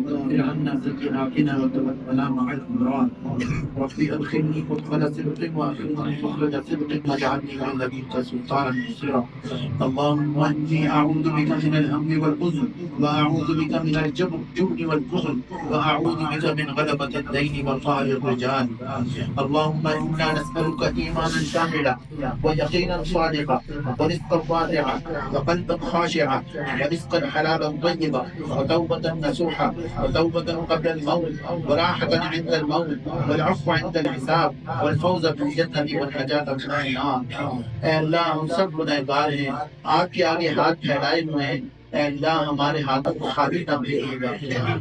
وكفر عنا سيئاتنا وتوفنا مع الأبرار رب أدخلني مدخل صدق وأخرجني مخرج صدق واجعلني من لدنك سلطانا نصيرا اللهم إني أعوذ بك من الهم والحزن وأعوذ بك من الجبن والبخل وأعوذ بك من غلبة الدين وقهر الرجال اللهم إنا نسألك إيمانا كاملا ويقينا صادقا ورزقا واسعا وقلبا خاشعا ورزقا حلالا طيبا وتوبة نصوحا وتوبة قبل الموت وراحة عند الموت والعفو عند الحساب والفوز بالجنة والنجاة من النار اے اللہ ہم سب گنہگار ہیں آپ کے آگے ہاتھ پھیلائے ہوئے ہیں اے اللہ ہمارے ہاتھوں کو خالی نہ بھیجیے گا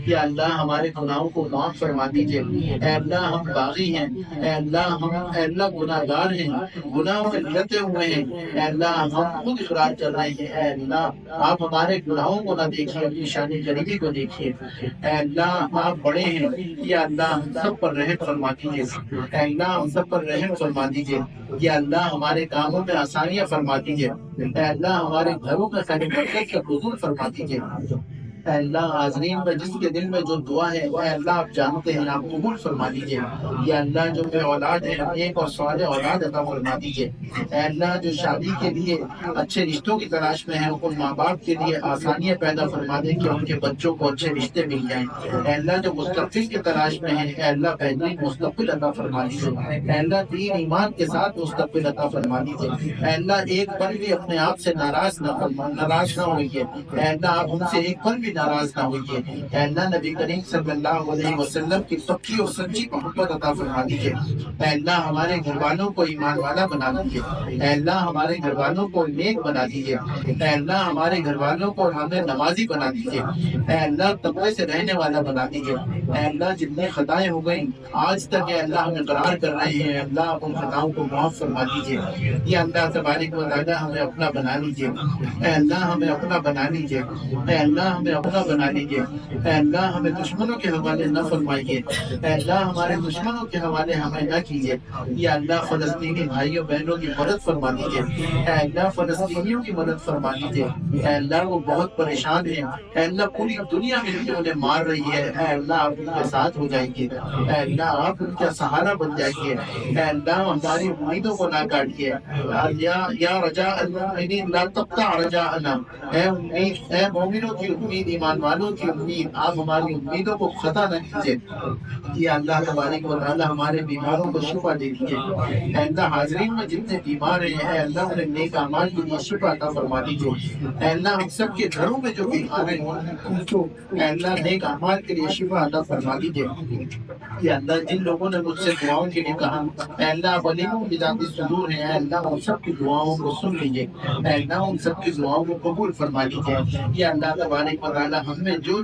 یا اللہ ہمارے گناہوں کو معاف فرما دیجیے اے اللہ ہم باغی ہیں اے اللہ گناہ گار ہیں گناہوں میں لتے ہوئے ہیں اے اللہ ہم خود اقرار کر رہے ہیں اے اللہ آپ ہمارے گناہوں کو نہ دیکھیے اپنی شان غریبی کو دیکھیے اے اللہ آپ بڑے ہیں یا اللہ ہم سب پر رحم فرما دیجیے اے اللہ ہم سب پر رحم فرما دیجیے یا اللہ ہمارے کاموں میں آسانیاں فرما دیجیے اے اللہ ہمارے گھروں میں خیر برکت کا حضور فرما دیجیے اے اللہ حاضرین میں جس کے دل میں جو دعا ہے اے اللہ آپ جانتے ہیں آپ قبول فرما دیجیے یا اللہ جو بے اولاد ہے ایک اور صالح اولاد عطا فرما دیجیے اے اللہ جو شادی کے لیے اچھے رشتوں کی تلاش میں ہیں ان ماں باپ کے لیے آسانیاں پیدا فرما دیں کہ ان کے بچوں کو اچھے رشتے مل جائیں اے اللہ جو مستقبل کی تلاش میں ہیں اے اللہ بہترین مستقبل عطا فرما دیجیے اے اللہ دین ایمان کے ساتھ مستقبل عطا فرما دیجیے اے اللہ ایک پل بھی اپنے آپ سے ناراض نہ ہوئیے اے اللہ آپ ہم سے ایک پل بھی ناراض نہ ہوئیے اے اللہ نبی کریم صلی اللہ علیہ وسلم کی پکی اور سچی محبت عطا فرما دیجیے اے اللہ ہمارے گھر والوں کو ایمان والا بنا دیجیے اے اللہ ہمارے گھر والوں کو نیک بنا دیجیے اے اللہ ہمارے گھر والوں کو ہمیں نمازی بنا دیجیے اے اللہ تقوی سے رہنے والا بنا دیجیے اے اللہ جتنی خطائیں ہو گئیں آج تک اے اللہ ہمیں قرار کر رہے ہیں اللہ آپ ان خطاؤں کو معاف فرما دیجیے یا اللہ تبارک و تعالی ہمیں اپنا بنا لیجیے اے اللہ ہمیں اپنا بنا لیجیے اے اللہ ہمیں اپنا بنا لیجیے اے اللہ ہمیں دشمنوں کے حوالے نہ فرمائیے اے اللہ ہمارے دشمنوں کے حوالے ہمیں نہ کیجیے یا اللہ فلسطینی بھائیوں بہنوں کی مدد فرما دیجیے اے اللہ فلسطینیوں کی مدد فرما دیجیے اے اللہ وہ بہت پریشان ہیں اے اللہ پوری دنیا میں انہیں مار رہی ہے اے اللہ آپ ان کے ساتھ ہو جائیے اے اللہ آپ ان کا سہارا بن جائیے اے اللہ ہماری امیدوں کو نہ کاٹیے یا رجاء المؤمنین لا تقطع رجاءنا اے مومنوں کی امید ایمان والوں کی امید آپ ہماری امیدوں کو خطا نہ کیجیے یا اللہ تبارک و تعالی ہمارے بیماروں کو شفا دے دیجیے اے اللہ حاضرین میں جتنے بیمار ہیں اے اللہ انہیں نیک اعمال کے لیے شفا عطا فرما دیجیے اے اللہ ہم سب کے گھروں میں جو بیمار ہیں ان کو اے اللہ نیک اعمال کے لیے شفا عطا فرما دیجیے یا اللہ جن لوگوں نے مجھ سے دعاؤں کے لیے کہا اے اللہ ولیوں کی ذاتی صدور ہیں اے اللہ ان سب کی دعاؤں کو سن لیجیے اے اللہ ان سب کی دعاؤں کو قبول فرما لیجیے یا اللہ تبارک و تعالی ہم میں جو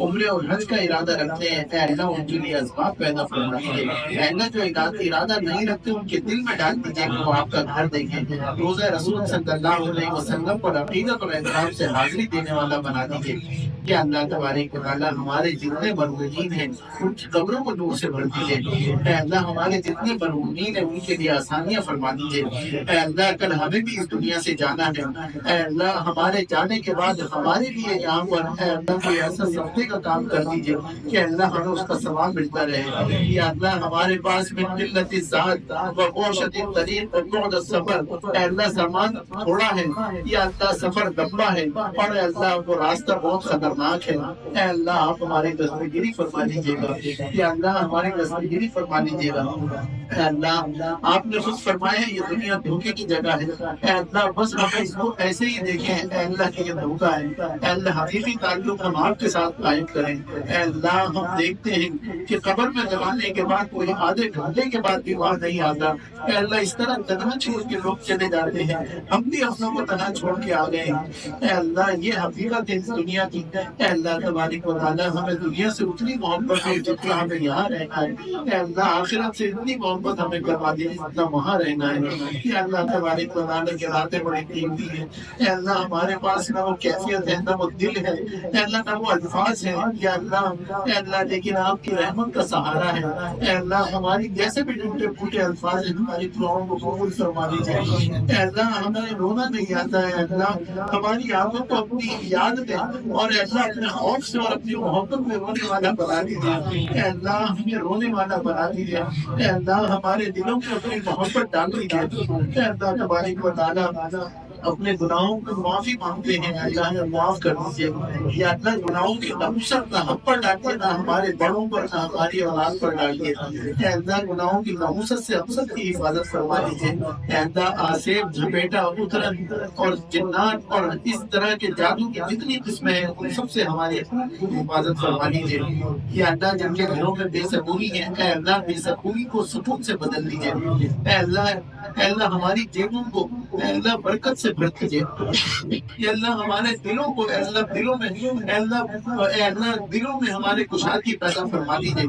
عمرے اور حج کا ارادہ رکھتے ہیں اے اللہ ان کے لیے اسباب پیدا فرما دیجیے اے اللہ جو ارادہ نہیں رکھتے ان کے دل میں ڈال دیجیے کہ وہ آپ کا گھر دیکھیں روزہ رسول صلی اللہ علیہ وسلم پر عقیدت اور احترام سے حاضری دینے والا بنا دیجیے یا اللہ تبارک و تعالی ہمارے جتنے مرحومین ہیں ان کی قبروں کو نور سے بھر دیجیے اے اللہ ہمارے جتنے مرحومین ہیں ان کے لیے آسانیاں فرما دیجیے اے اللہ کل ہمیں بھی اس دنیا سے جانا ہے اے اللہ ہمارے جانے کے بعد ہمارے لیے یہاں پر اے اللہ کوئی ایسا صدقے کا کام کر دیجیے کہ اللہ ہمیں اس کا ثواب ملتا رہے یا اللہ ہمارے پاس من قلت الذات وقوشت الطریق وبعد السفر اے اللہ سامان تھوڑا ہے یا اللہ سفر لمبا ہے اور اے اللہ وہ راستہ بہت خطرناک ہے اے اللہ آپ ہماری دستگیری فرما دیجیے گا یا اللہ ہماری دستگیری فرما دیجیے گا اے اللہ آپ نے خود فرمایا ہے یہ دنیا دھوکے کی جگہ ہے اے اللہ بس ہم اس کو ایسے ہی دیکھیں اے اللہ کہ یہ دھوکا ہے اے اللہ حقیقی تعلق ہم آپ کے ساتھ قائم کریں اے اللہ ہم دیکھتے ہیں کہ قبر میں دبانے کے بعد کوئی آدھے گھنٹے کے بعد بھی وہاں نہیں آتا اے اللہ اس طرح تنہا چھوڑ کے لوگ چلے جاتے ہیں ہم بھی اپنوں کو تنہا چھوڑ کے آ گئے ہیں اے اللہ یہ حقیقت ہے اس دنیا کی اے اللہ تبارک و تعالی ہمیں دنیا سے اتنی محبت ہے جتنا ہمیں یہاں رہنا ہے اے اللہ آخرت سے اتنی محبت ہمیں کروا دی جتنا وہاں رہنا ہے اے اللہ تبارک و تعالی کے راتیں بڑی قیمتی ہیں اے اللہ ہمارے پاس نہ وہ کیفیت ہے نہ وہ دل ہے اے اللہ نہ وہ الفاظ ہیں یا اللہ، اے اللہ لیکن آپ کی رحمت کا سہارا ہے، اے اللہ ہماری جیسے بھی ٹوٹے پھوٹے الفاظ ہیں ہماری دعاؤں کو قبول فرما دیجیے، اے اللہ ہمیں رونا نہیں آتا ہے، اے اللہ ہماری آنکھوں کو اپنی یاد میں اور اے اللہ اپنے خوف سے اور اپنی محبت میں رونے والا بنا دیجیے، اے اللہ ہمیں رونے والا بنا دیجیے، اے اللہ ہمارے دلوں میں اپنی محبت ڈال دیجیے، اے اللہ تبارک و تعالیٰ اپنے گناہوں کو معافی مانگتے ہیں، اللہ ہمیں معاف کر دیجیے، یا اللہ گناہوں کی نحوست نہ ہم پر ڈالتے نہ ہمارے بڑوں پر نہ ہماری اولاد پر ڈالتے، اے اللہ گناہوں کی نحوست سے ہم سب کی حفاظت فرما دیجیے، اے اللہ آسیب جھپیٹا اترن اور جنات اور اس طرح کے جادو کی جتنی قسمیں ہیں ان سب سے ہماری حفاظت فرما دیجیے، یا اللہ جن کے گھروں میں بے سکونی ہے اے اللہ بے سکونی کو سکون سے بدل دیجیے، اے اللہ ہماری جیبوں کو اے اللہ برکت سے بھر دیجیے، اے اللہ ہمارے دلوں کو اے اللہ دلوں میں اے اللہ دلوں میں ہمارے کشادگی پیدا فرما دیجیے،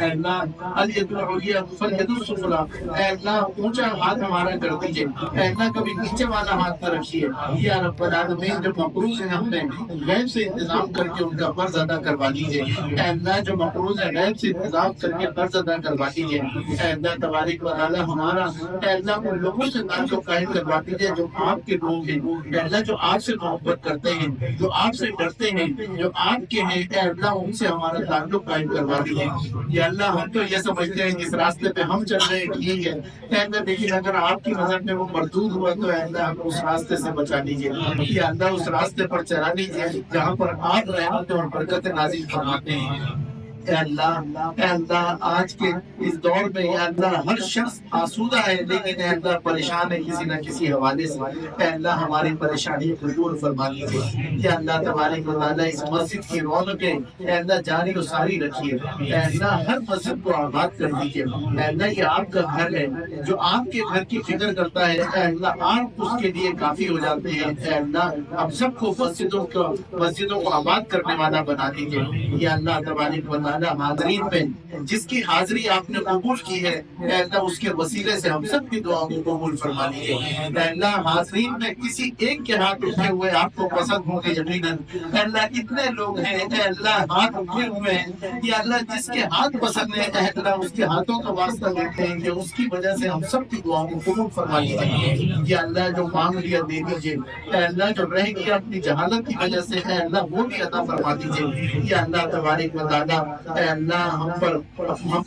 اے اللہ الید العلیٰ فالید السفلیٰ، اے اللہ اونچا ہاتھ ہمارا کر دیجیے، اے اللہ کبھی نیچے والا ہاتھ نہ رکھیے، یا رب العالمین جو مقروض ہیں ہم نے غیب سے انتظام کر کے ان کا قرض ادا کروا دیجیے، اے اللہ جو مقروض ہے غیب سے انتظام کر کے قرض ادا کروا دیجیے، اے اللہ تبارک و تعالی ہمارا اے اللہ ان لوگوں سے تعلق قائم کروا دیجیے جو آپ کے لوگ ہیں، اے اللہ جو آپ سے محبت کرتے ہیں، جو آپ سے ڈرتے ہیں، جو آپ کے ہیں، اے اللہ ان سے ہمارا تعلق قائم کروا دیجیے، یا اللہ ہم تو یہ سمجھتے ہیں جس راستے پہ ہم چل رہے ہیں ٹھیک ہے، اے اللہ لیکن اگر آپ کی نظر میں وہ مردود ہوا تو اے اللہ ہم اس راستے سے بچا لیجیے، یا اللہ اس راستے پر چلا لیجیے جہاں پر آپ رحمت اور برکت نازل فرماتے ہیں، اے اللہ آج کے اس دور میں یا اللہ ہر شخص آسودہ ہے لیکن اے اللہ پریشان ہے کسی نہ کسی حوالے سے، اے اللہ ہماری پریشانی کو دور فرما دیجیے، یا اللہ تبارک و تعالیٰ اس مسجد کی رونقیں اے اللہ جاری و ساری رکھیے، اے اللہ ہر مسجد کو آباد کر دیجیے، اے اللہ یہ آپ کا گھر ہے، جو آپ کے گھر کی فکر کرتا ہے اے اللہ آپ اس کے لیے کافی ہو جاتے ہیں، اے اللہ ہم سب کو مسجدوں کو آباد کرنے والا بنا دیجیے، یا اللہ تبارک و تعالیٰ حاضرین میں جس کی حاضری آپ نے قبول کی ہے اے اللہ اس کے وسیلے سے ہم سب کی دعاؤں کو قبول فرما لیجیے، اے اللہ حاضرین میں کسی ایک کے ہاتھ اٹھے ہوئے آپ کو پسند ہوں گے یقیناً، اے اللہ کتنے لوگ ہیں اے اللہ ہاتھ اٹھے ہوئے ہیں، یا اللہ جس کے ہاتھ پسند ہے اے اللہ اس کے ہاتھوں کا واسطہ دیتے ہیں کہ اس کی وجہ سے ہم سب کی دعاؤں کو قبول فرما لیجیے، یا اللہ جو مانگ لیا دے دیجیے، اے اللہ جو رہ گیا اپنی جہالت کی وجہ سے اے اللہ وہ بھی عطا فرما دیجیے، یا اللہ تبارک و تعالیٰ اے اللہ ہم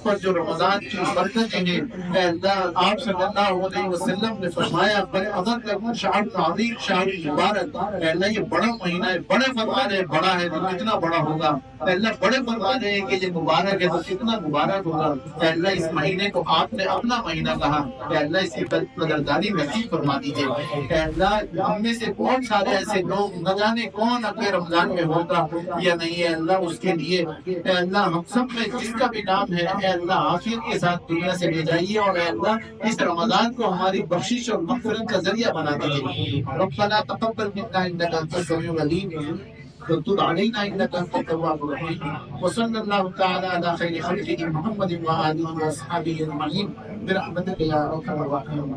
پر جو رمضان کی برکتیں ہیں اے اللہ آپ صلی اللہ علیہ وسلم نے فرمایا اگر کا شہر تعظیم شہر مبارک، اے اللہ یہ بڑا مہینہ ہے، بڑے فرمان ہے، بڑا ہے تو کتنا بڑا ہوگا، اے اللہ بڑے فرمان ہے کہ یہ مبارک ہے تو کتنا مبارک ہوگا، اے اللہ اس مہینے کو آپ نے اپنا مہینہ کہا، اے اللہ اس کی قدردانی نصیب فرما دیجیے، اے اللہ ہم میں سے بہت سارے ایسے لوگ نہ جانے کون اپنے رمضان میں ہوگا یا نہیں، اے اللہ اس کے لیے اے اللہ ہم سب میں جس کا بھی نام ہے اے اللہ عافیت کے ساتھ دنیا سے لے جائیے، اور اے اللہ اس رمضان کو ہماری بخشش اور مغفرت کا ذریعہ بنا دیجیے، ربنا تقبل منا انک انت السمیع العلیم وتب علينا انك انت التواب الرحيم، وصلى الله تعالى على خير خلقه محمد وآله وأصحابه أجمعين برحمتك يا أرحم الراحمين.